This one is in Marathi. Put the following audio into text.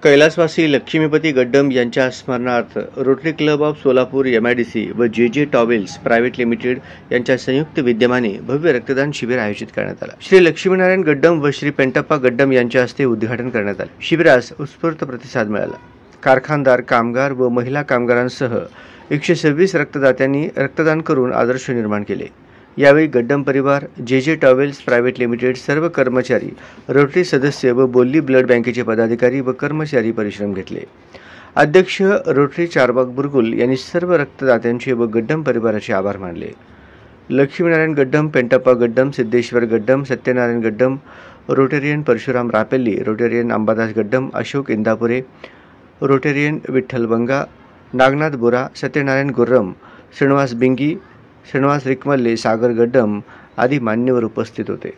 कैलासवासी लक्ष्मीपती गड्डम यांच्या स्मरणार्थ rotary club of Solapur MIDC व जे टॉवेल्स प्रायव्हेट लिमिटेड यांच्या संयुक्त विद्यमाने भव्य रक्तदान शिबिर आयोजित करण्यात आले। श्री लक्ष्मीनारायण गड्डम व श्री पेंटप्पा गड्डम यांच्या हस्ते उद्घाटन करण्यात आले। शिबिरास उत्स्फूर्त प्रतिसाद मिळाला। कारखानदार, कामगार व महिला कामगारांसह 126 रक्तदात्यांनी रक्तदान करून आदर्श निर्माण केले। यावेळी गड्डम परिवार, जे टॉवेल्स प्रायव्हेट लिमिटेड, सर्व कर्मचारी, रोटरी सदस्य व बोल्ली ब्लड बँकेचे पदाधिकारी व कर्मचारी परिश्रम घेतले। अध्यक्ष रोटरी चारबाग बुरगुल यांनी सर्व रक्तदात्यांचे व गड्डम परिवाराचे आभार मानले। Laxminarayan Gaddam, Pentappa Gaddam, Siddheshwar Gaddam, Satyanarayan Gaddam, Rotarian Parshuram Rapelli, Rotarian Ambadas Gaddam, Ashok Indapure, Rotarian Vitthal Banga, Nagnath Bora, Satyanarayan Gurram, Shrinivas Bingi, Shrinivas रिकमल्ले, सागर गड्डम आदी मान्यवर उपस्थित होते।